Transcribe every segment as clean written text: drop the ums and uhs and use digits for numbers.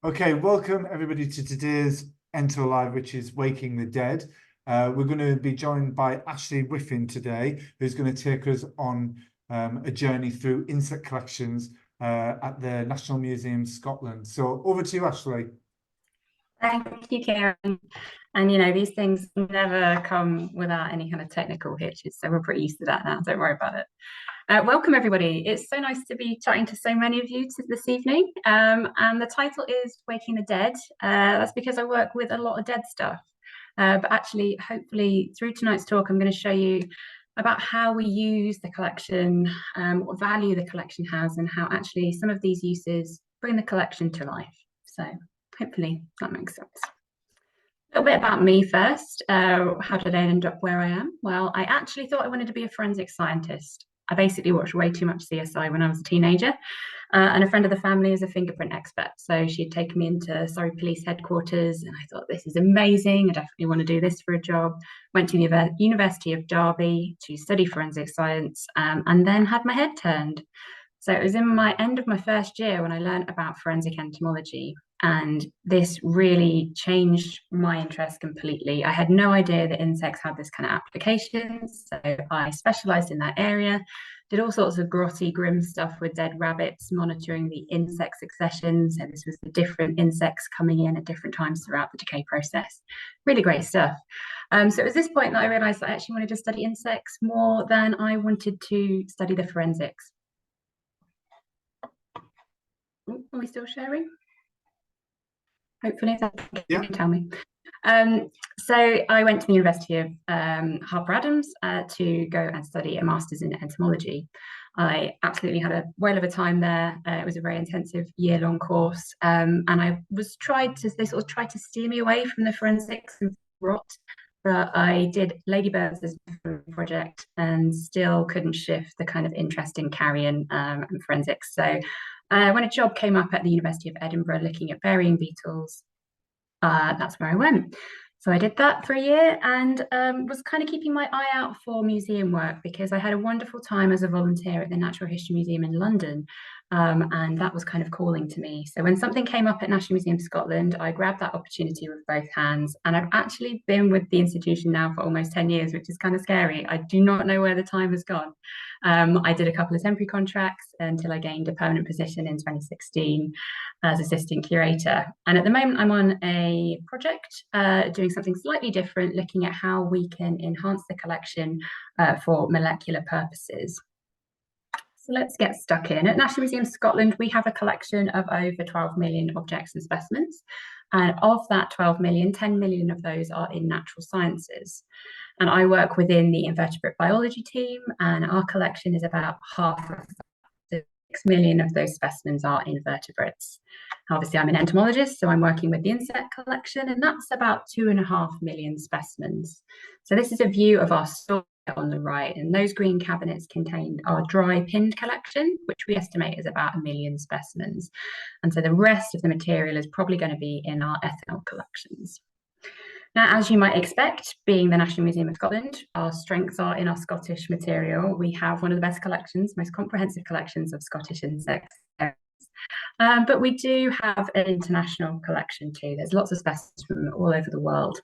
Okay, welcome everybody to today's Ento Live, which is Waking the Dead. We're going to be joined by Ashleigh Whiffin today, who's going to take us on a journey through insect collections at the National Museum Scotland. So over to you, Ashleigh. Thank you, Karen. And these things never come without any kind of technical hitches, so we're pretty used to that now. Don't worry about it. Welcome, everybody. It's so nice to be chatting to so many of you this evening. And the title is Waking the Dead. That's because I work with a lot of dead stuff. But actually, hopefully, through tonight's talk, I'm going to show you about how we use the collection, what value the collection has, and how actually some of these uses bring the collection to life. So hopefully that makes sense. A little bit about me first. How did I end up where I am? Well, I actually thought I wanted to be a forensic scientist. I basically watched way too much CSI when I was a teenager, and a friend of the family is a fingerprint expert. So she had taken me into Surrey Police Headquarters, and I thought, this is amazing. I definitely want to do this for a job. Went to the University of Derby to study forensic science, and then had my head turned. So it was in my end of my first year when I learned about forensic entomology. And this really changed my interest completely. I had no idea that insects had this kind of application. So I specialized in that area, did all sorts of grotty, grim stuff with dead rabbits, monitoring the insect succession. So this was the different insects coming in at different times throughout the decay process. Really great stuff. So it was this point that I realized that I actually wanted to study insects more than I wanted to study the forensics. Are we still sharing? Hopefully, you can tell me. So I went to the University of Harper Adams to go and study a master's in entomology. I absolutely had a whale of a time there. It was a very intensive year-long course, and they sort of tried to steer me away from the forensics and rot. But I did ladybirds as a project and still couldn't shift the kind of interest in carrion and forensics. So when a job came up at the University of Edinburgh looking at varying beetles, that's where I went. So I did that for a year and was kind of keeping my eye out for museum work because I had a wonderful time as a volunteer at the Natural History Museum in London. And that was kind of calling to me. So when something came up at National Museum Scotland, I grabbed that opportunity with both hands. And I've actually been with the institution now for almost 10 years, which is kind of scary. I do not know where the time has gone. I did a couple of temporary contracts until I gained a permanent position in 2016 as assistant curator. And at the moment, I'm on a project doing something slightly different, looking at how we can enhance the collection for molecular purposes. So let's get stuck in. At National Museum Scotland, we have a collection of over 12 million objects and specimens. And of that 12 million, 10 million of those are in natural sciences. And I work within the invertebrate biology team, and our collection is about half of 6 million of those specimens are invertebrates. Obviously, I'm an entomologist, so I'm working with the insect collection, and that's about 2.5 million specimens. So this is a view of our store on the right, and those green cabinets contain our dry pinned collection, which we estimate is about 1 million specimens. And so the rest of the material is probably going to be in our ethanol collections. Now, as you might expect, being the National Museum of Scotland, our strengths are in our Scottish material. We have one of the best collections, most comprehensive collections of Scottish insects. But we do have an international collection too. There's lots of specimens from all over the world.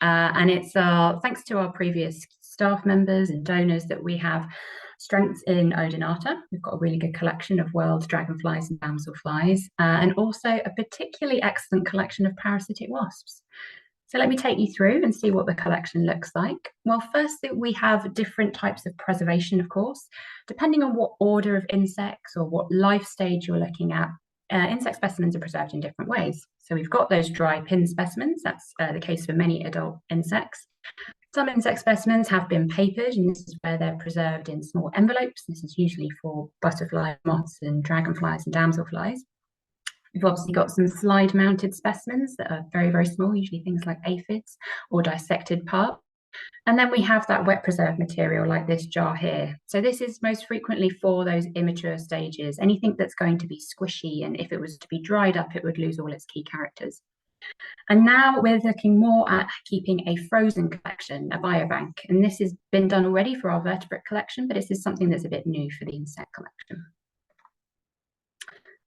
And it's thanks to our previous staff members and donors that we have strengths in Odonata. We've got a really good collection of world dragonflies and damselflies, and also a particularly excellent collection of parasitic wasps. So let me take you through and see what the collection looks like. Well, firstly, we have different types of preservation, of course, depending on what order of insects or what life stage you're looking at. Insect specimens are preserved in different ways. So we've got those dry pin specimens. That's the case for many adult insects. Some insect specimens have been papered, and this is where they're preserved in small envelopes. This is usually for butterfly moths and dragonflies and damselflies. We've obviously got some slide-mounted specimens that are very, very small, usually things like aphids or dissected parts. And then we have that wet preserved material like this jar here. So this is most frequently for those immature stages, anything that's going to be squishy, and if it was to be dried up, it would lose all its key characters. And now we're looking more at keeping a frozen collection, a biobank. And this has been done already for our vertebrate collection, but this is something that's a bit new for the insect collection.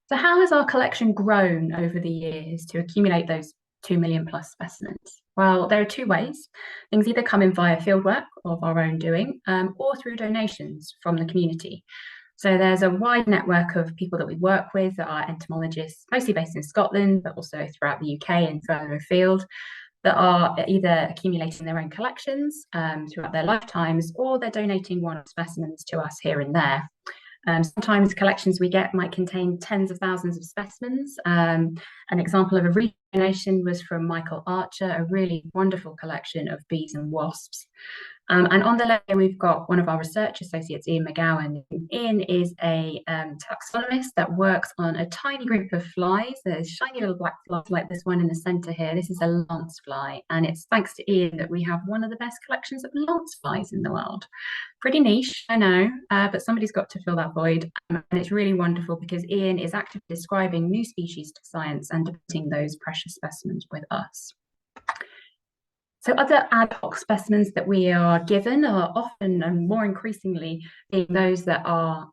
So how has our collection grown over the years to accumulate those 2 million plus specimens? Well, there are two ways. Things either come in via fieldwork of our own doing, or through donations from the community. So there's a wide network of people that we work with that are entomologists, mostly based in Scotland, but also throughout the UK and further afield, that are either accumulating their own collections throughout their lifetimes, or they're donating one-off specimens to us here and there. Sometimes collections we get might contain tens of thousands of specimens. An example of a recent donation was from Michael Archer, a really wonderful collection of bees and wasps. And on the left, we've got one of our research associates, Ian McGowan. Ian is a taxonomist that works on a tiny group of flies. There's shiny little black flies like this one in the center here. This is a lance fly, and it's thanks to Ian that we have one of the best collections of lance flies in the world. Pretty niche, I know, but somebody's got to fill that void. And it's really wonderful because Ian is actively describing new species to science and debating those precious specimens with us. So other ad hoc specimens that we are given are often and more increasingly being those that are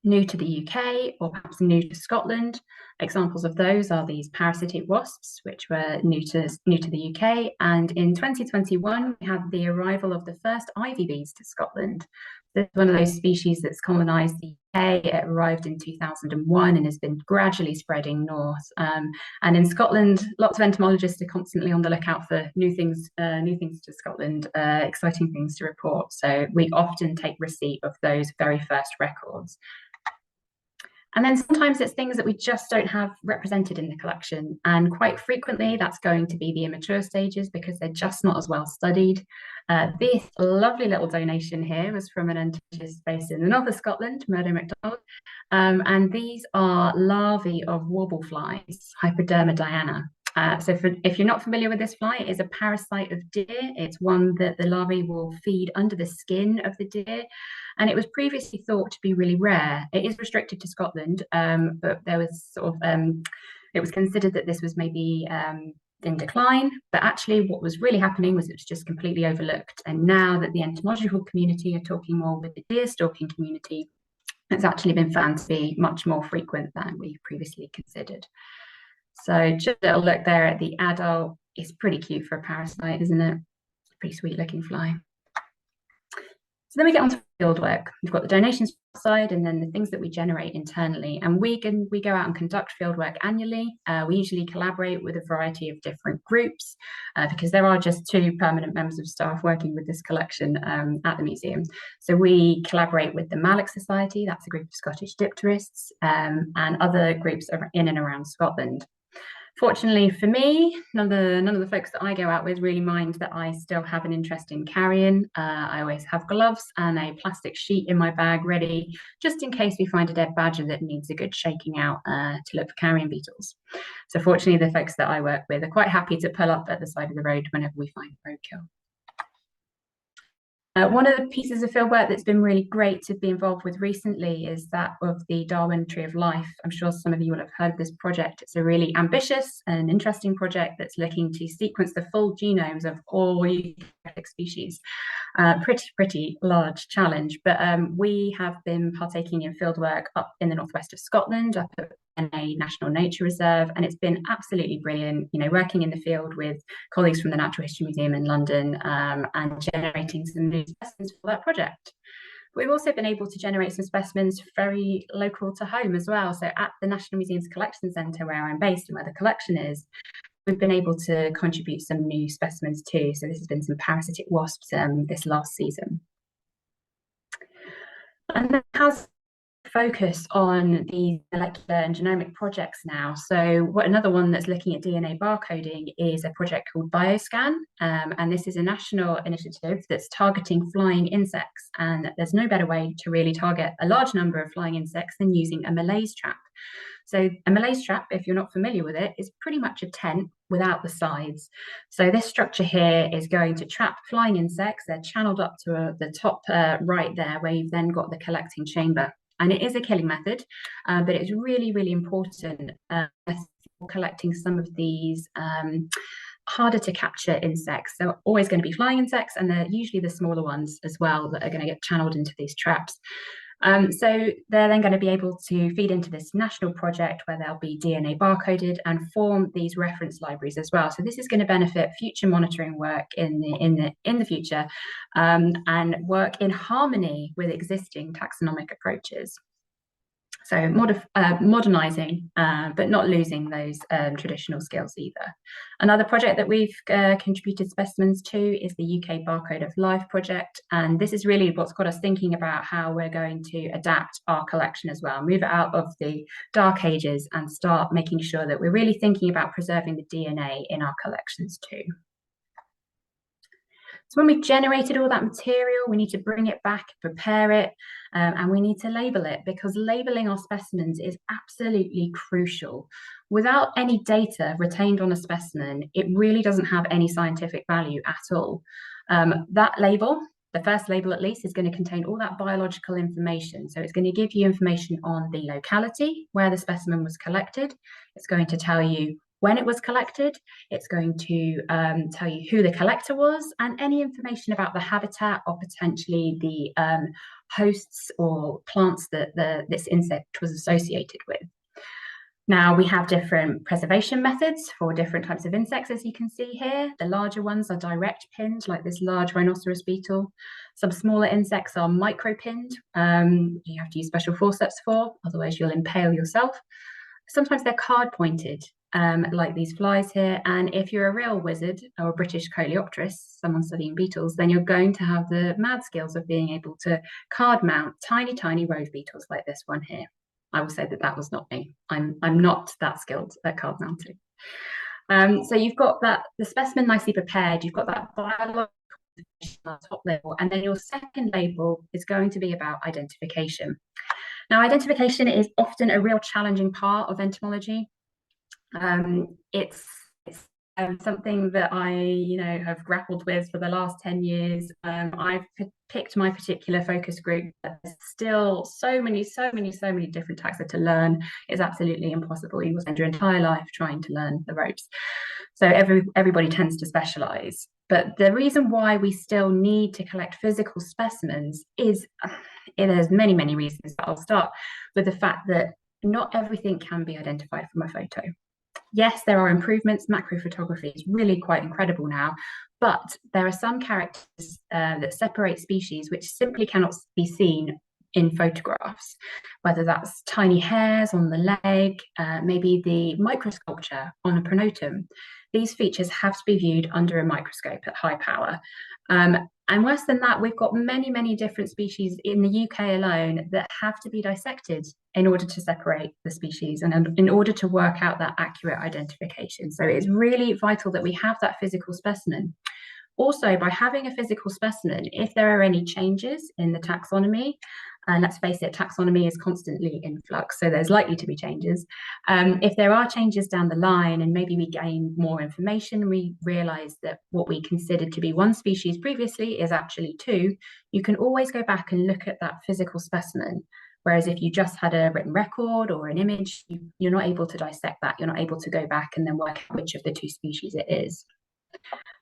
new to the UK or perhaps new to Scotland. Examples of those are these parasitic wasps, which were new to the UK. And in 2021, we had the arrival of the first ivy bees to Scotland. This is one of those species that's colonised the UK. It arrived in 2001 and has been gradually spreading north. And in Scotland, lots of entomologists are constantly on the lookout for new things to Scotland, exciting things to report. So we often take receipt of those very first records. And then sometimes it's things that we just don't have represented in the collection. And quite frequently, that's going to be the immature stages because they're just not as well studied. This lovely little donation here was from an entomologist based in the north of Scotland, Murdo MacDonald. And these are larvae of warble flies, Hypoderma diana. So if you're not familiar with this fly, it is a parasite of deer. It's one that the larvae will feed under the skin of the deer. And it was previously thought to be really rare. It is restricted to Scotland, but there was it was considered that this was maybe in decline. But actually what was really happening was it was just completely overlooked. And now that the entomological community are talking more with the deer stalking community, it's actually been found to be much more frequent than we previously considered. So just a little look there at the adult. It's pretty cute for a parasite, isn't it? Pretty sweet looking fly. So then we get on to field work. We've got the donations side and then the things that we generate internally. And we go out and conduct field work annually. We usually collaborate with a variety of different groups because there are just 2 permanent members of staff working with this collection at the museum. So we collaborate with the Mallock Society, that's a group of Scottish dipterists, and other groups in and around Scotland. Fortunately for me, none of the folks that I go out with really mind that I still have an interest in carrion. I always have gloves and a plastic sheet in my bag ready, just in case we find a dead badger that needs a good shaking out to look for carrion beetles. So fortunately, the folks that I work with are quite happy to pull up at the side of the road whenever we find roadkill. One of the pieces of fieldwork that's been really great to be involved with recently is that of the Darwin Tree of Life. I'm sure some of you will have heard of this project. It's a really ambitious and interesting project that's looking to sequence the full genomes of all eukaryotic species. Pretty large challenge, but we have been partaking in fieldwork up in the northwest of Scotland, up at a National Nature Reserve, and it's been absolutely brilliant, working in the field with colleagues from the Natural History Museum in London and generating some new specimens for that project. We've also been able to generate some specimens very local to home as well. So at the National Museum's Collection Centre, where I'm based and where the collection is, we've been able to contribute some new specimens too. So this has been some parasitic wasps this last season. And that has focus on the molecular and genomic projects now. So another one that's looking at DNA barcoding is a project called Bioscan, and this is a national initiative that's targeting flying insects, and there's no better way to really target a large number of flying insects than using a malaise trap. So a malaise trap, if you're not familiar with it, is pretty much a tent without the sides. So this structure here is going to trap flying insects. They're channeled up to the top right there, where you've then got the collecting chamber. And it is a killing method, but it's really, really important for collecting some of these harder to capture insects. So always going to be flying insects, and they're usually the smaller ones as well that are going to get channeled into these traps. So they're then going to be able to feed into this national project where they'll be DNA barcoded and form these reference libraries as well. So this is going to benefit future monitoring work in the future, and work in harmony with existing taxonomic approaches. So modernizing, but not losing those traditional skills either. Another project that we've contributed specimens to is the UK Barcode of Life project. And this is really what's got us thinking about how we're going to adapt our collection as well, move it out of the dark ages and start making sure that we're really thinking about preserving the DNA in our collections too. So when we've generated all that material, we need to bring it back, prepare it, and we need to label it, because labeling our specimens is absolutely crucial. Without any data retained on a specimen, it really doesn't have any scientific value at all. That label, the first label at least, is going to contain all that biological information. So it's going to give you information on the locality where the specimen was collected. It's going to tell you when it was collected. It's going to tell you who the collector was, and any information about the habitat or potentially the hosts or plants that this insect was associated with. Now, we have different preservation methods for different types of insects, as you can see here. The larger ones are direct pinned, like this large rhinoceros beetle. Some smaller insects are micro pinned. You have to use special forceps for, otherwise you'll impale yourself. Sometimes they're card pointed, like these flies here. And if you're a real wizard or a British coleopterist, someone studying beetles, then you're going to have the mad skills of being able to card mount tiny, tiny rose beetles like this one here. I will say that that was not me. I'm not that skilled at card mounting. So you've got the specimen nicely prepared. You've got that biological on top label, and then your second label is going to be about identification. Now, identification is often a real challenging part of entomology. It's something that I, have grappled with for the last 10 years. I've picked my particular focus group. There's still so many different taxa to learn. It's absolutely impossible. You will spend your entire life trying to learn the ropes. So everybody tends to specialize. But the reason why we still need to collect physical specimens is, there's many reasons. I'll start with the fact that not everything can be identified from a photo. Yes, there are improvements. Macro photography is really quite incredible now, but there are some characters that separate species which simply cannot be seen in photographs, whether that's tiny hairs on the leg, maybe the microsculpture on a pronotum. These features have to be viewed under a microscope at high power. And worse than that, we've got many different species in the UK alone that have to be dissected in order to separate the species and in order to work out that accurate identification. So it's really vital that we have that physical specimen. Also, by having a physical specimen, if there are any changes in the taxonomy, and let's face it, taxonomy is constantly in flux, so there's likely to be changes. If there are changes down the line and maybe we gain more information, we realise that what we considered to be one species previously is actually two, you can always go back and look at that physical specimen. Whereas if you just had a written record or an image, you're not able to dissect that. You're not able to go back and then work out which of the two species it is.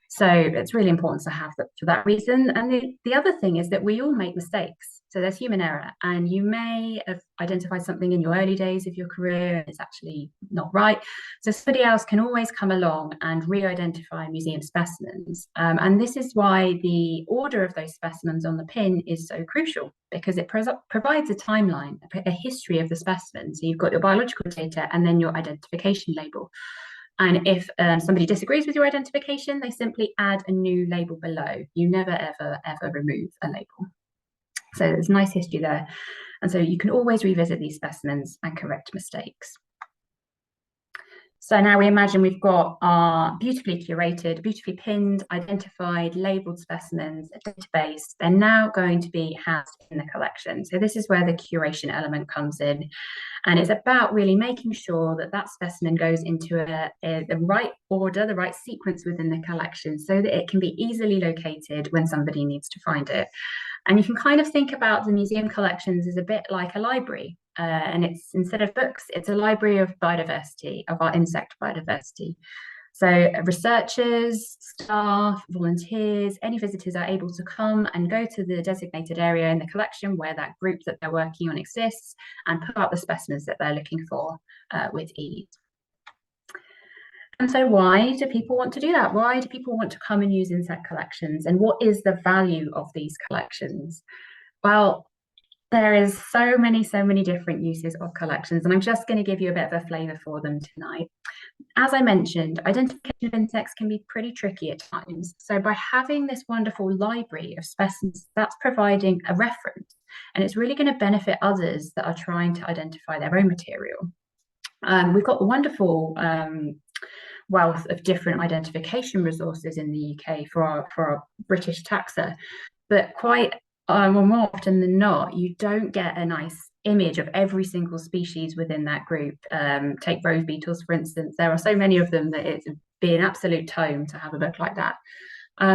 So it's really important to have that for that reason. And the other thing is that we all make mistakes. So there's human error, and you may have identified something in your early days of your career and it's actually not right. So somebody else can always come along and re-identify museum specimens. And this is why the order of those specimens on the pin is so crucial, because it provides a timeline, a history of the specimen. So you've got your biological data and then your identification label. And if somebody disagrees with your identification, they simply add a new label below. You never, ever remove a label. So there's a nice history there. And so you can always revisit these specimens and correct mistakes. So now we imagine we've got our beautifully curated, beautifully pinned, identified, labelled specimens, a database. They're now going to be housed in the collection. So this is where the curation element comes in. And it's about really making sure that that specimen goes into the right order, the right sequence within the collection so that it can be easily located when somebody needs to find it. And you can kind of think about the museum collections as a bit like a library. And it's, instead of books, it's a library of biodiversity, of our insect biodiversity. So researchers, staff, volunteers, any visitors are able to come and go to the designated area in the collection where that group that they're working on exists and pull out the specimens that they're looking for with ease. And so why do people want to do that? Why do people want to come and use insect collections? And what is the value of these collections? Well, there is so many different uses of collections, and I'm just going to give you a bit of a flavour for them tonight. As I mentioned, identification of insects can be pretty tricky at times. So by having this wonderful library of specimens, that's providing a reference, and it's really going to benefit others that are trying to identify their own material. We've got a wonderful wealth of different identification resources in the UK for our British taxa, but quite more often than not, you don't get a nice image of every single species within that group. Take rose beetles, for instance. There are so many of them that it'd be an absolute tome to have a book like that.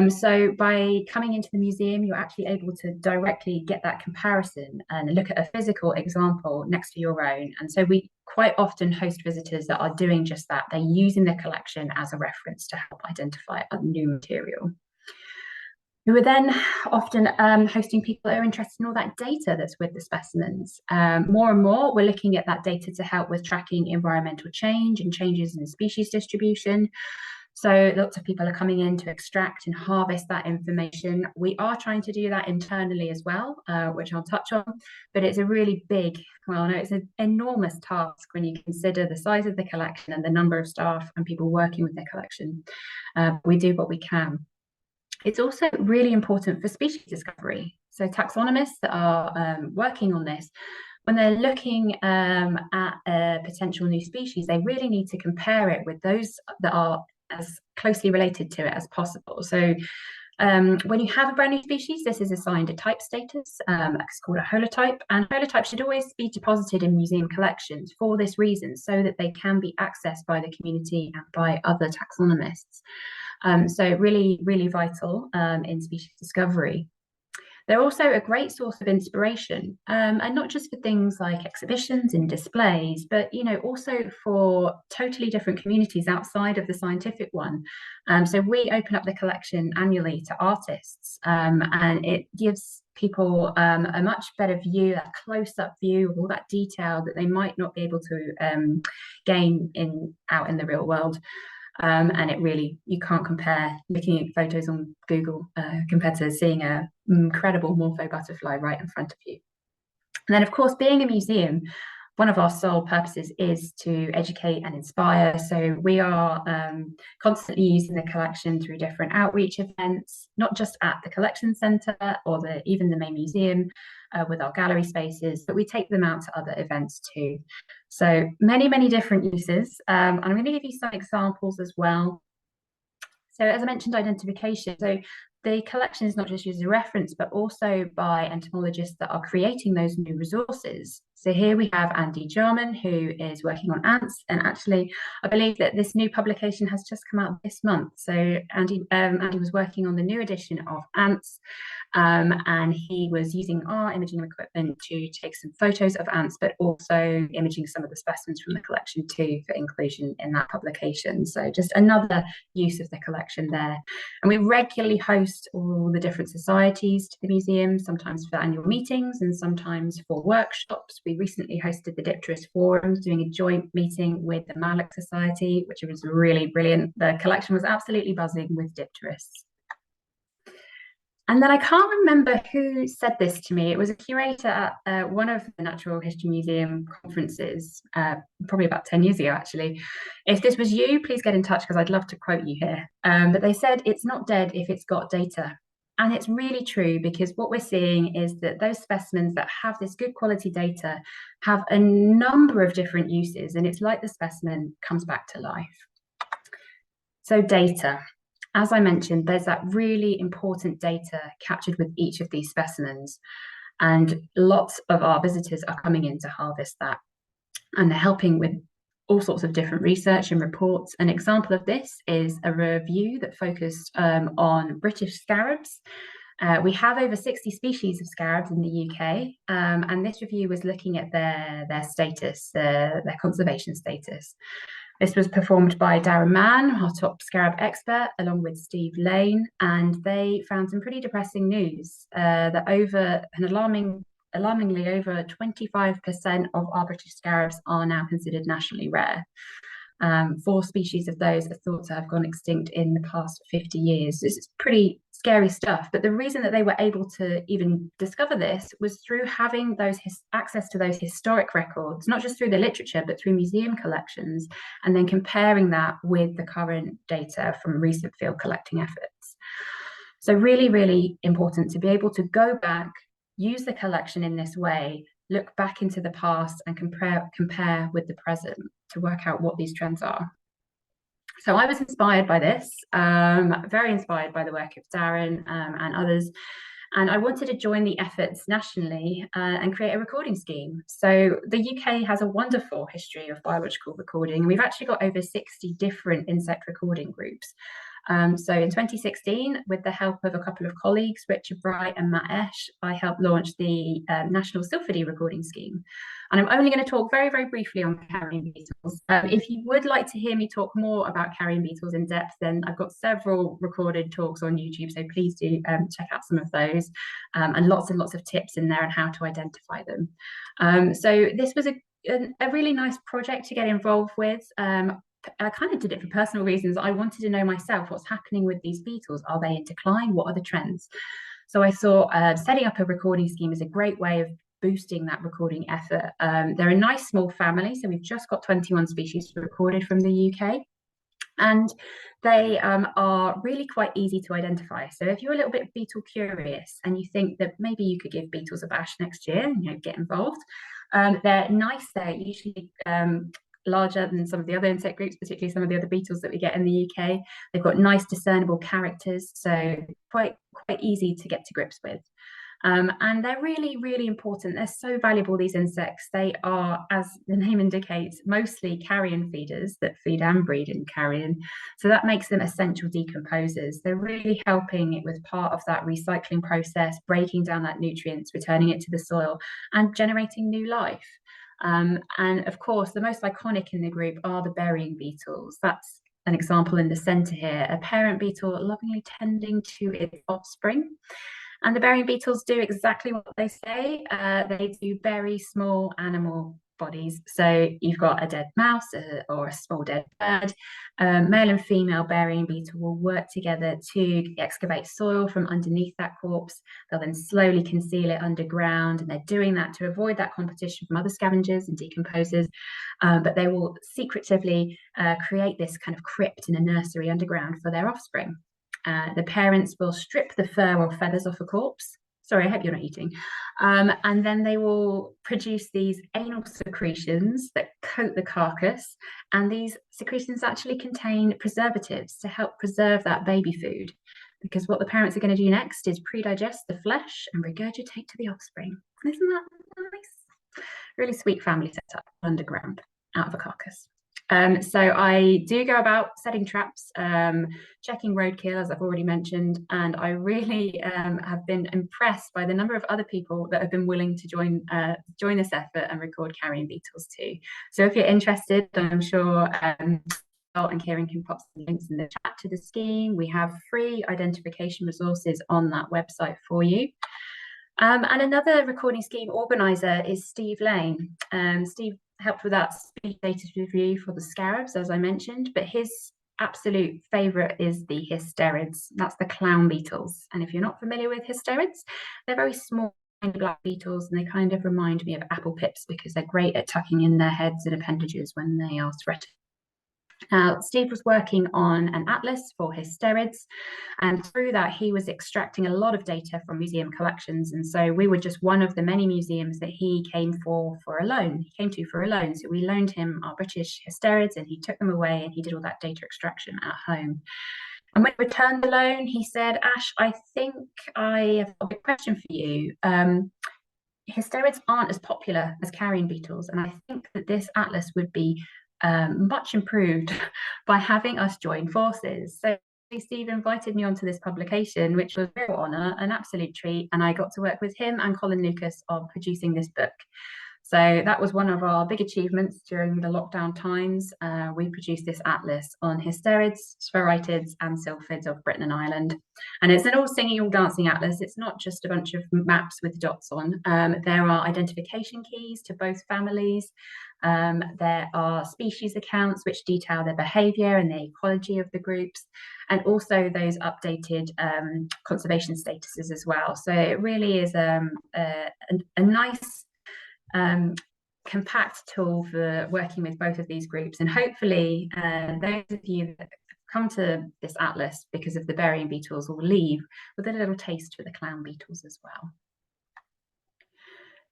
So by coming into the museum, you're actually able to directly get that comparison and look at a physical example next to your own. And so we quite often host visitors that are doing just that. They're using the collection as a reference to help identify a new material. We were then often hosting people that are interested in all that data that's with the specimens. More and more, we're looking at that data to help with tracking environmental change and changes in species distribution. So lots of people are coming in to extract and harvest that information. We are trying to do that internally as well, which I'll touch on, but it's a really big, well, no, it's an enormous task when you consider the size of the collection and the number of staff and people working with the collection. We do what we can. It's also really important for species discovery. So taxonomists that are working on this, when they're looking at a potential new species, they really need to compare it with those that are as closely related to it as possible. So when you have a brand new species, this is assigned a type status. It's called a holotype, and holotypes should always be deposited in museum collections for this reason, so that they can be accessed by the community and by other taxonomists. So really vital in species discovery. They're also a great source of inspiration, and not just for things like exhibitions and displays, but also for totally different communities outside of the scientific one. So we open up the collection annually to artists, and it gives people a much better view, a close-up view of all that detail that they might not be able to gain out in the real world. And it really, you can't compare looking at photos on Google compared to seeing an incredible morpho butterfly right in front of you. And then, of course, being a museum, one of our sole purposes is to educate and inspire. So we are constantly using the collection through different outreach events, not just at the collection centre or even the main museum with our gallery spaces, but we take them out to other events too. So many different uses. I'm going to give you some examples as well. So as I mentioned, identification. So the collection is not just used as a reference, but also by entomologists that are creating those new resources. So here we have Andy Jarman, who is working on ants. And actually, I believe that this new publication has just come out this month. So Andy was working on the new edition of ants. And he was using our imaging equipment to take some photos of ants, but also imaging some of the specimens from the collection too for inclusion in that publication. So just another use of the collection there. And we regularly host all the different societies to the museum, sometimes for annual meetings and sometimes for workshops. We recently hosted the Dipterist Forums, doing a joint meeting with the Malloc Society, which was really brilliant. The collection was absolutely buzzing with dipterists. And then I can't remember who said this to me. It was a curator at one of the Natural History Museum conferences, probably about 10 years ago, actually. If this was you, please get in touch because I'd love to quote you here. But they said, it's not dead if it's got data. And it's really true, because what we're seeing is that those specimens that have this good quality data have a number of different uses, and it's like the specimen comes back to life. So data. As I mentioned, there's that really important data captured with each of these specimens, and lots of our visitors are coming in to harvest that, and they're helping with all sorts of different research and reports. An example of this is a review that focused on British scarabs. We have over 60 species of scarabs in the UK, and this review was looking at their status, their conservation status. This was performed by Darren Mann, our top scarab expert, along with Steve Lane, and they found some pretty depressing news that alarmingly over 25% of our British scarabs are now considered nationally rare. 4 species of those are thought to have gone extinct in the past 50 years. This is pretty scary stuff. But the reason that they were able to even discover this was through having those access to those historic records, not just through the literature, but through museum collections, and then comparing that with the current data from recent field collecting efforts. So really, really important to be able to go back, use the collection in this way, look back into the past and compare with the present to work out what these trends are. So I was inspired by this, very inspired by the work of Darren and others. And I wanted to join the efforts nationally and create a recording scheme. So the UK has a wonderful history of biological recording. We've actually got over 60 different insect recording groups. So in 2016, with the help of a couple of colleagues, Richard Bright and Matt Esch, I helped launch the National Silphidae recording scheme. And I'm only going to talk very, very briefly on carrion beetles. If you would like to hear me talk more about carrion beetles in depth, then I've got several recorded talks on YouTube, so please do check out some of those, and lots of tips in there on how to identify them. So this was a really nice project to get involved with. I kind of did it for personal reasons. I wanted to know myself what's happening with these beetles. Are they in decline? What are the trends? So I thought setting up a recording scheme is a great way of boosting that recording effort. They're a nice small family, so we've just got 21 species recorded from the UK. And they are really quite easy to identify. So if you're a little bit beetle curious and you think that maybe you could give beetles a bash next year and get involved, they're nice. They're usually larger than some of the other insect groups, particularly some of the other beetles that we get in the UK. They've got nice discernible characters, so quite easy to get to grips with. And they're really, really important. They're so valuable, these insects. They are, as the name indicates, mostly carrion feeders that feed and breed in carrion. So that makes them essential decomposers. They're really helping it with part of that recycling process, breaking down that nutrients, returning it to the soil, and generating new life. And of course, the most iconic in the group are the burying beetles. That's an example in the center here, a parent beetle lovingly tending to its offspring. And the burying beetles do exactly what they say. They do bury small animal bodies. So you've got a dead mouse or a small dead bird. Male and female burying beetle will work together to excavate soil from underneath that corpse. They'll then slowly conceal it underground, and they're doing that to avoid that competition from other scavengers and decomposers. But they will secretively create this kind of crypt in a nursery underground for their offspring. The parents will strip the fur or feathers off a corpse. Sorry, I hope you're not eating. And then they will produce these anal secretions that coat the carcass. And these secretions actually contain preservatives to help preserve that baby food. Because what the parents are going to do next is pre-digest the flesh and regurgitate to the offspring. Isn't that nice? Really sweet family setup underground out of a carcass. So I do go about setting traps, checking roadkill, as I've already mentioned, and I really have been impressed by the number of other people that have been willing to join this effort and record carrion beetles too. So if you're interested, I'm sure and Kieran can pop some links in the chat to the scheme. We have free identification resources on that website for you. And another recording scheme organizer is Steve Lane. Steve helped with that speed data review for the scarabs, as I mentioned, but his absolute favorite is the hysterids. That's the clown beetles. And if you're not familiar with hysterids, they're very small black beetles, and they kind of remind me of apple pips because they're great at tucking in their heads and appendages when they are threatened. Steve was working on an atlas for hysterids, and through that he was extracting a lot of data from museum collections, and so we were just one of the many museums that he came to for a loan. So we loaned him our British hysterids, and he took them away and he did all that data extraction at home. And when he returned the loan, he said, "Ash, I think I have a question for you. Hysterids aren't as popular as carrion beetles, and I think that this atlas would be much improved by having us join forces." So Steve invited me onto this publication, which was a real honour, an absolute treat, and I got to work with him and Colin Lucas on producing this book. So that was one of our big achievements during the lockdown times. We produced this atlas on hysterids, spheroids, and sylphids of Britain and Ireland. And it's an all singing, all dancing atlas. It's not just a bunch of maps with dots on. There are identification keys to both families. There are species accounts which detail their behaviour and the ecology of the groups, and also those updated conservation statuses as well. So it really is a nice compact tool for working with both of these groups. And hopefully those of you that come to this atlas because of the burying beetles will leave with a little taste for the clown beetles as well.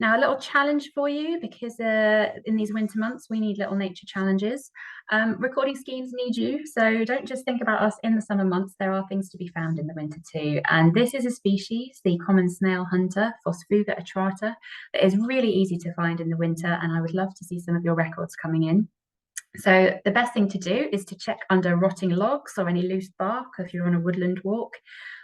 Now, a little challenge for you, because in these winter months, we need little nature challenges. Recording schemes need you, so don't just think about us in the summer months. There are things to be found in the winter too. And this is a species, the common snail hunter, Phosphouga atrata, that is really easy to find in the winter, and I would love to see some of your records coming in. So the best thing to do is to check under rotting logs or any loose bark if you're on a woodland walk,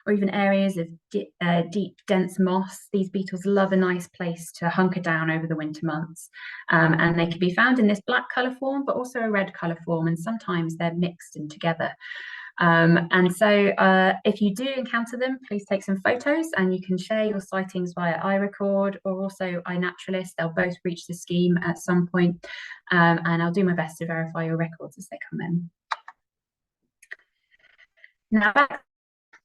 or even areas of deep, dense moss. These beetles love a nice place to hunker down over the winter months. And they can be found in this black colour form, but also a red colour form, and sometimes they're mixed in together. And so if you do encounter them, please take some photos, and you can share your sightings via iRecord or also iNaturalist. They'll both reach the scheme at some point, and I'll do my best to verify your records as they come in. Now, back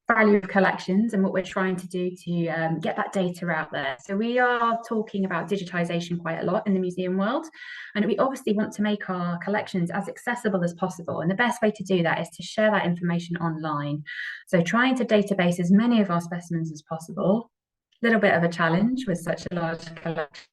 value of collections and what we're trying to do to get that data out there. So we are talking about digitization quite a lot in the museum world, and we obviously want to make our collections as accessible as possible, and the best way to do that is to share that information online. So trying to database as many of our specimens as possible. A little bit of a challenge with such a large collection,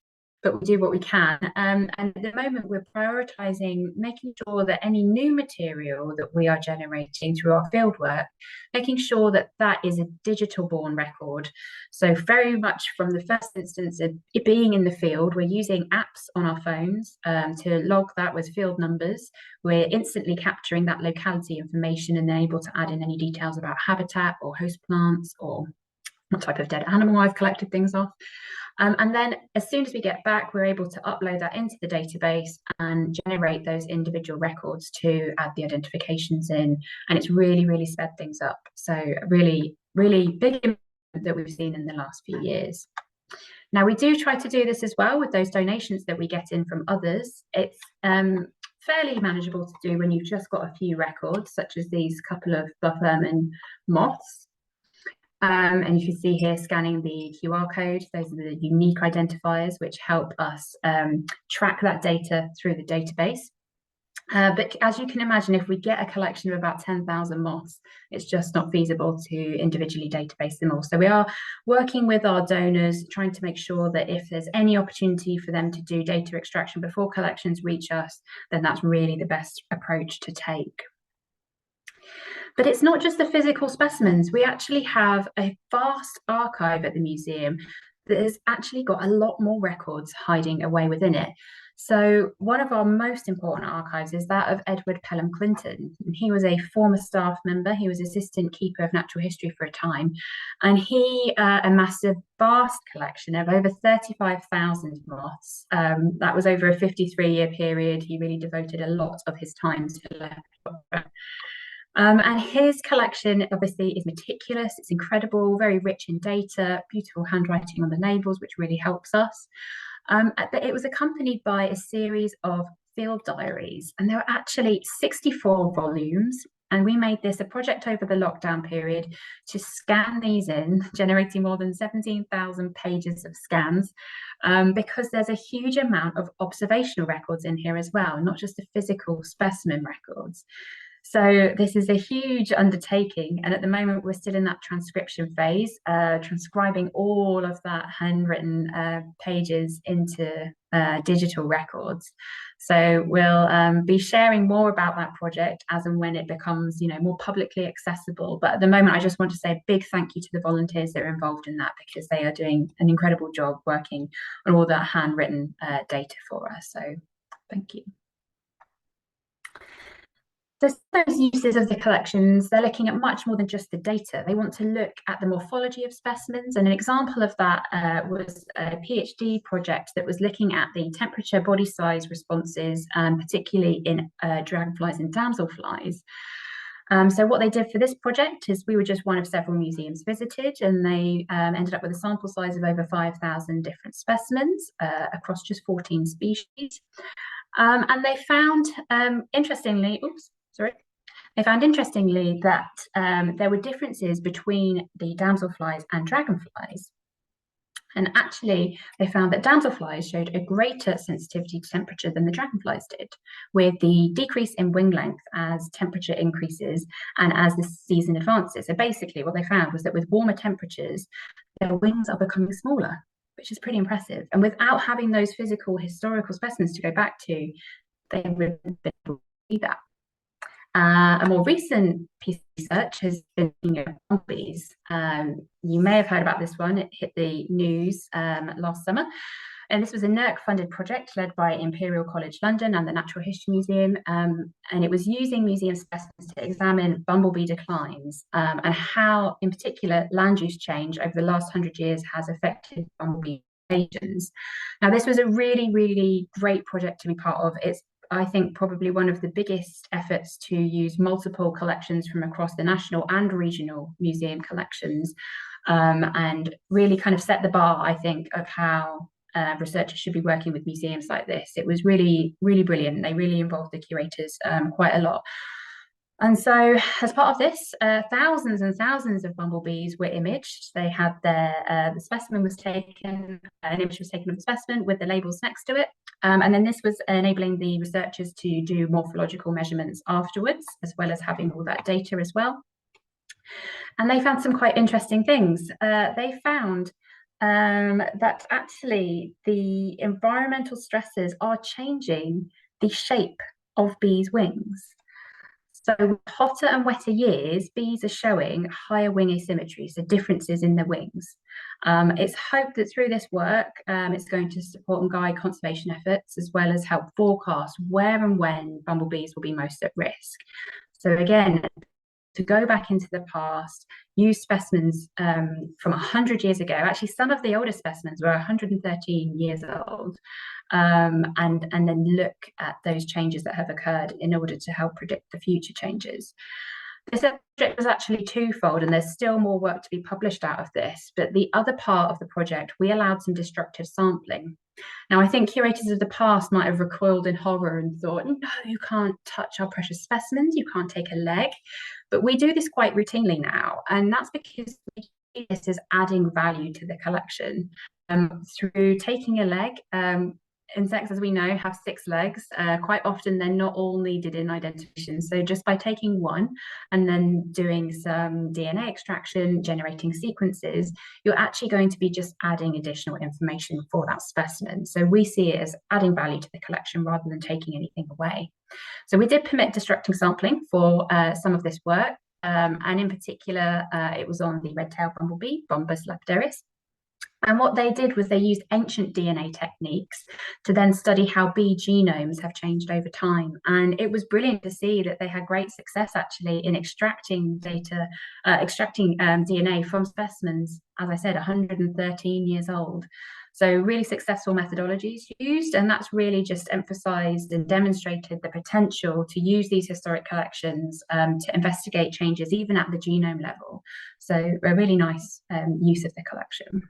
but we do what we can. And at the moment, we're prioritising making sure that any new material that we are generating through our fieldwork, making sure that that is a digital-born record. So very much from the first instance of it being in the field, we're using apps on our phones to log that with field numbers. We're instantly capturing that locality information and then able to add in any details about habitat or host plants or what type of dead animal I've collected things off. And then as soon as we get back, we're able to upload that into the database and generate those individual records to add the identifications in. And it's really, really sped things up. So really, really big improvement that we've seen in the last few years. Now, we do try to do this as well with those donations that we get in from others. It's fairly manageable to do when you've just got a few records, such as these couple of buff ermine moths. And you can see here scanning the QR code. Those are the unique identifiers which help us track that data through the database. But as you can imagine, if we get a collection of about 10,000 moths, it's just not feasible to individually database them all. So we are working with our donors, trying to make sure that if there's any opportunity for them to do data extraction before collections reach us, then that's really the best approach to take. But it's not just the physical specimens. We actually have a vast archive at the museum that has actually got a lot more records hiding away within it. So one of our most important archives is that of Edward Pelham Clinton. He was a former staff member. He was assistant keeper of natural history for a time, and he amassed a vast collection of over 35,000 moths. That was over a 53-year period. He really devoted a lot of his time to lepidoptera. And his collection obviously is meticulous, it's incredible, very rich in data, beautiful handwriting on the labels, which really helps us. But it was accompanied by a series of field diaries, and there were actually 64 volumes. And we made this a project over the lockdown period to scan these in, generating more than 17,000 pages of scans, because there's a huge amount of observational records in here as well, not just the physical specimen records. So this is a huge undertaking, and at the moment we're still in that transcription phase, transcribing all of that handwritten pages into digital records. So we'll be sharing more about that project as and when it becomes, more publicly accessible. But at the moment, I just want to say a big thank you to the volunteers that are involved in that, because they are doing an incredible job working on all that handwritten data for us. So thank you. So those uses of the collections, they're looking at much more than just the data. They want to look at the morphology of specimens. And an example of that was a PhD project that was looking at the temperature, body size responses, particularly in dragonflies and damselflies. So what they did for this project is we were just one of several museums visited, and they ended up with a sample size of over 5,000 different specimens across just 14 species. And they found, interestingly, they found interestingly that there were differences between the damselflies and dragonflies. And actually, they found that damselflies showed a greater sensitivity to temperature than the dragonflies did, with the decrease in wing length as temperature increases and as the season advances. So basically, what they found was that with warmer temperatures, their wings are becoming smaller, which is pretty impressive. And without having those physical historical specimens to go back to, they would see that. A more recent piece of research has been looking at bumblebees. You may have heard about this one. It hit the news last summer. And this was a NERC-funded project led by Imperial College London and the Natural History Museum. And it was using museum specimens to examine bumblebee declines and how, in particular, land use change over the last 100 years has affected bumblebee populations. Now, this was a really, really great project to be part of. It's, I think, probably one of the biggest efforts to use multiple collections from across the national and regional museum collections, and really kind of set the bar, I think, of how researchers should be working with museums like this. It was really, really brilliant. They really involved the curators quite a lot. And so as part of this, thousands and thousands of bumblebees were imaged. They had their, the specimen was taken, an image was taken of the specimen with the labels next to it. And then this was enabling the researchers to do morphological measurements afterwards, as well as having all that data as well. And they found some quite interesting things. They found that actually the environmental stresses are changing the shape of bees' wings. So with hotter and wetter years, bees are showing higher wing asymmetry, so differences in their wings. It's hoped that through this work, it's going to support and guide conservation efforts, as well as help forecast where and when bumblebees will be most at risk. So again, to go back into the past, use specimens from 100 years ago. Actually, some of the older specimens were 113 years old, and then look at those changes that have occurred in order to help predict the future changes. This project was actually twofold, and there's still more work to be published out of this. But the other part of the project, we allowed some destructive sampling. Now, I think curators of the past might have recoiled in horror and thought, no, you can't touch our precious specimens, you can't take a leg. But we do this quite routinely now, and that's because we see this as adding value to the collection through taking a leg. Insects, as we know, have 6 legs. Quite often, they're not all needed in identification. So just by taking one and then doing some DNA extraction, generating sequences, you're actually going to be just adding additional information for that specimen. So we see it as adding value to the collection rather than taking anything away. So we did permit destructing sampling for some of this work. And in particular, it was on the red-tailed bumblebee, Bombus lapidaris. And what they did was they used ancient DNA techniques to then study how bee genomes have changed over time. And it was brilliant to see that they had great success actually in extracting data, DNA from specimens, as I said, 113 years old. So really successful methodologies used, and that's really just emphasized and demonstrated the potential to use these historic collections to investigate changes even at the genome level. So a really nice use of the collection.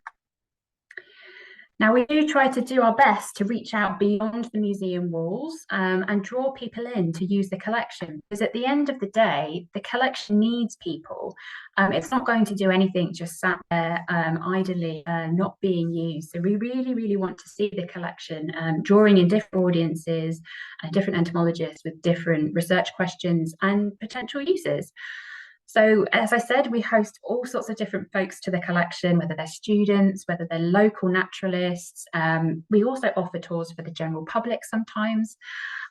Now, we do try to do our best to reach out beyond the museum walls and draw people in to use the collection, because at the end of the day, the collection needs people. It's not going to do anything just sat there idly, not being used. So we really, really want to see the collection drawing in different audiences, different entomologists with different research questions and potential uses. So, as I said, we host all sorts of different folks to the collection, whether they're students, whether they're local naturalists. We also offer tours for the general public sometimes.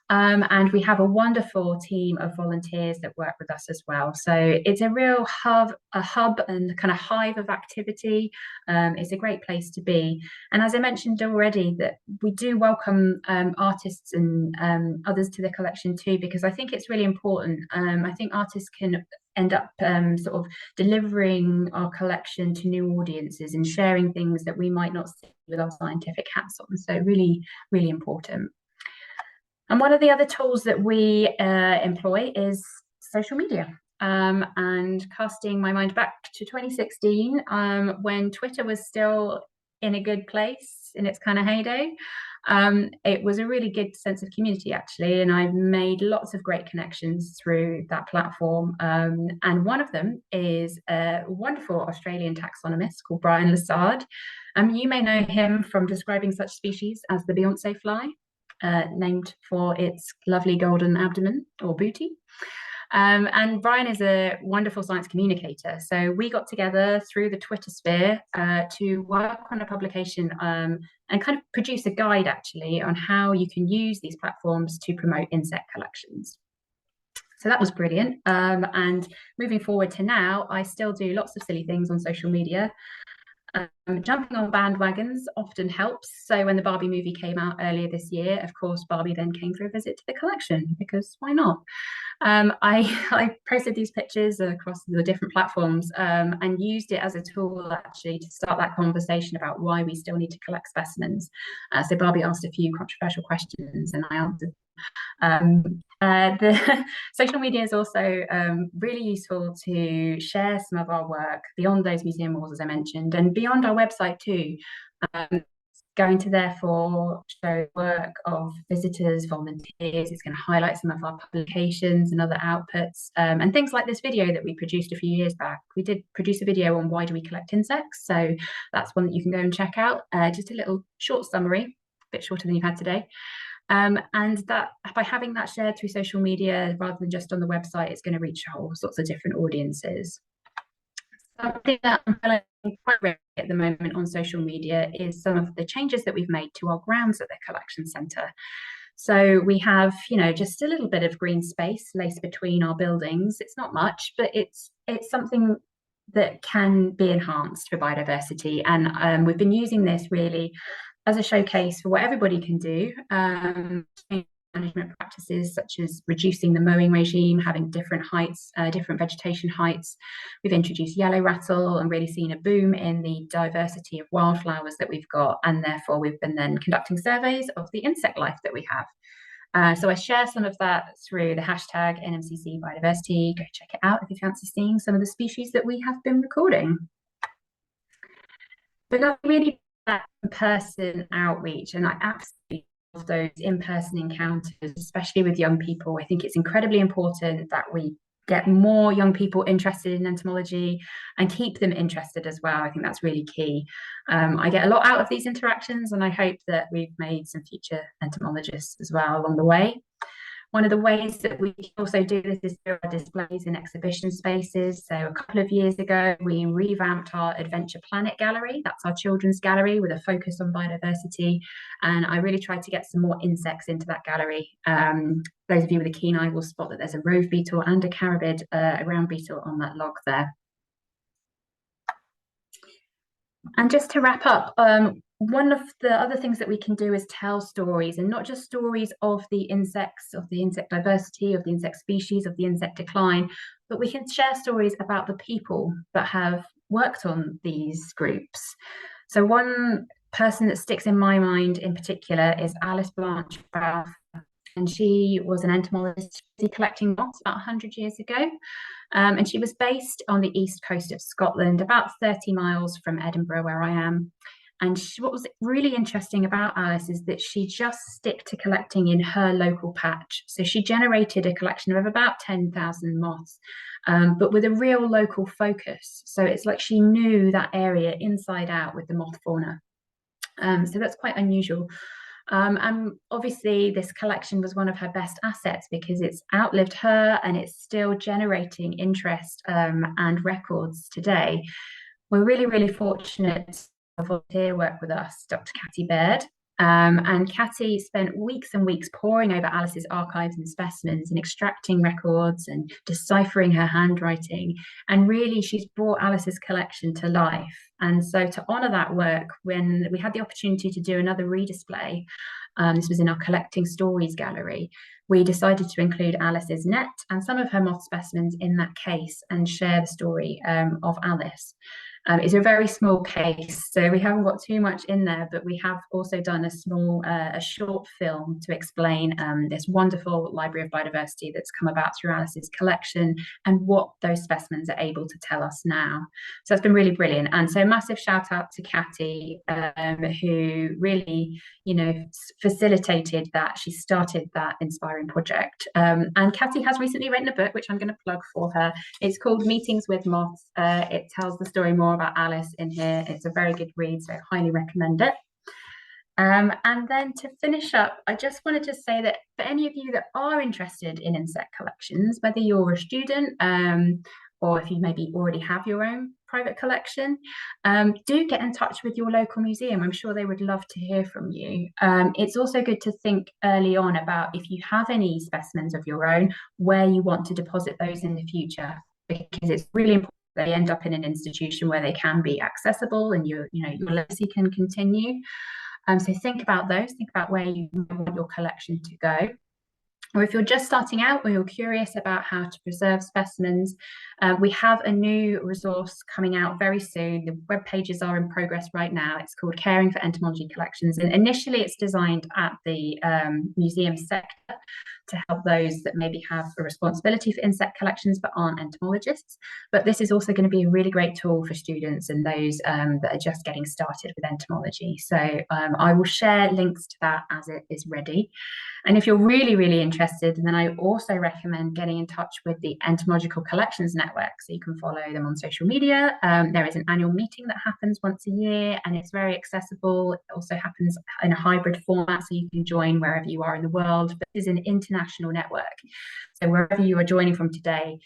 And we have a wonderful team of volunteers that work with us as well. So it's a real hub and kind of hive of activity. It's a great place to be. And as I mentioned already, that we do welcome artists and others to the collection too, because I think it's really important. I think artists can end up sort of delivering our collection to new audiences and sharing things that we might not see with our scientific hats on. So really, really important. And one of the other tools that we employ is social media. And casting my mind back to 2016, when Twitter was still in a good place in its kind of heyday, it was a really good sense of community, actually. And I've made lots of great connections through that platform. And one of them is a wonderful Australian taxonomist called Brian Lessard. You may know him from describing such species as the Beyonce fly, named for its lovely golden abdomen or booty. And Brian is a wonderful science communicator. So we got together through the Twitter sphere to work on a publication and kind of produce a guide actually on how you can use these platforms to promote insect collections. So that was brilliant. And moving forward to now, I still do lots of silly things on social media. Jumping on bandwagons often helps. So when the Barbie movie came out earlier this year, of course, Barbie then came for a visit to the collection, because why not? I posted these pictures across the different platforms and used it as a tool actually to start that conversation about why we still need to collect specimens. So Barbie asked a few controversial questions and I answered. The social media is also really useful to share some of our work beyond those museum walls, as I mentioned, and beyond our website too. Going to therefore show work of visitors, volunteers. It's going to highlight some of our publications and other outputs, and things like this video that we produced a few years back. We did produce a video on why do we collect insects, so that's one that you can go and check out. Just a little short summary, a bit shorter than you've had today. And that by having that shared through social media rather than just on the website, it's going to reach all sorts of different audiences. Something that I'm feeling quite rare at the moment on social media is some of the changes that we've made to our grounds at the collection centre. So we have, you know, just a little bit of green space laced between our buildings. It's not much, but it's something that can be enhanced for biodiversity. And we've been using this really as a showcase for what everybody can do. Management practices such as reducing the mowing regime, having different heights, different vegetation heights. We've introduced yellow rattle and really seen a boom in the diversity of wildflowers that we've got, and therefore we've been then conducting surveys of the insect life that we have. So I share some of that through the hashtag NMCC biodiversity. Go check it out if you fancy seeing some of the species that we have been recording. But that's really that in-person outreach, and I absolutely those in-person encounters, especially with young people. I think it's incredibly important that we get more young people interested in entomology and keep them interested as well. I think that's really key. I get a lot out of these interactions, and I hope that we've made some future entomologists as well along the way. One of the ways that we also do this is through our displays in exhibition spaces. So a couple of years ago, we revamped our Adventure Planet gallery. That's our children's gallery with a focus on biodiversity. And I really tried to get some more insects into that gallery. Those of you with a keen eye will spot that there's a rove beetle and a carabid, a round beetle on that log there. And just to wrap up, one of the other things that we can do is tell stories, and not just stories of the insects, of the insect diversity, of the insect species, of the insect decline, but we can share stories about the people that have worked on these groups. So one person that sticks in my mind in particular is Alice Blanche Ralph, and she was an entomologist collecting moths about 100 years ago. And she was based on the east coast of Scotland, about 30 miles from Edinburgh, where I am. And what was really interesting about Alice is that she just stuck to collecting in her local patch. So she generated a collection of about 10,000 moths, but with a real local focus. So it's like she knew that area inside out with the moth fauna. So that's quite unusual. And obviously this collection was one of her best assets because it's outlived her and it's still generating interest and records today. We're really, really fortunate to volunteer work with us, Dr. Catty Baird. And Catty spent weeks and weeks poring over Alice's archives and specimens and extracting records and deciphering her handwriting. And really, she's brought Alice's collection to life. And so to honour that work, when we had the opportunity to do another redisplay, this was in our Collecting Stories gallery, we decided to include Alice's net and some of her moth specimens in that case and share the story of Alice. It's a very small case, so we haven't got too much in there, but we have also done a short film to explain this wonderful library of biodiversity that's come about through Alice's collection and what those specimens are able to tell us now. So it's been really brilliant. And so massive shout out to Catty, who really, facilitated that. She started that inspiring project. And Catty has recently written a book, which I'm going to plug for her. It's called Meetings with Moths. It tells the story more about Alice in here. It's a very good read, so I highly recommend it. And then to finish up, I just wanted to say that for any of you that are interested in insect collections, whether you're a student or if you maybe already have your own private collection, do get in touch with your local museum. I'm sure they would love to hear from you. It's also good to think early on about, if you have any specimens of your own, where you want to deposit those in the future, because it's really important they end up in an institution where they can be accessible and your legacy can continue. So think about those, think about where you want your collection to go. Or if you're just starting out or you're curious about how to preserve specimens, we have a new resource coming out very soon. The web pages are in progress right now. It's called Caring for Entomology Collections. And initially it's designed at the museum sector to help those that maybe have a responsibility for insect collections but aren't entomologists. But this is also going to be a really great tool for students and those that are just getting started with entomology. So I will share links to that as it is ready. And if you're really, really interested, then I also recommend getting in touch with the Entomological Collections Network, so you can follow them on social media. There is an annual meeting that happens once a year, and it's very accessible. It also happens in a hybrid format, so you can join wherever you are in the world. But it is an international network. So wherever you are joining from today,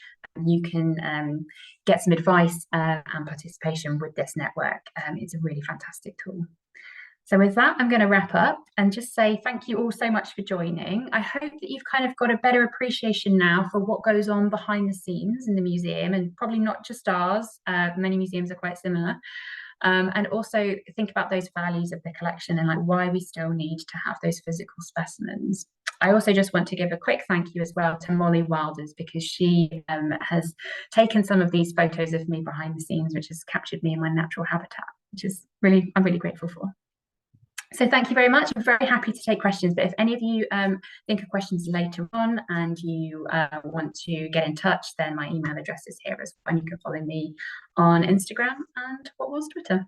you can get some advice and participation with this network. It's a really fantastic tool. So with that, I'm going to wrap up and just say thank you all so much for joining. I hope that you've kind of got a better appreciation now for what goes on behind the scenes in the museum, and probably not just ours. Many museums are quite similar. And also think about those values of the collection and like why we still need to have those physical specimens. I also just want to give a quick thank you as well to Molly Wilders, because she has taken some of these photos of me behind the scenes, which has captured me in my natural habitat, which is I'm really grateful for. So thank you very much. I'm very happy to take questions, but if any of you think of questions later on and you want to get in touch, then my email address is here as well, and you can follow me on Instagram and Twitter.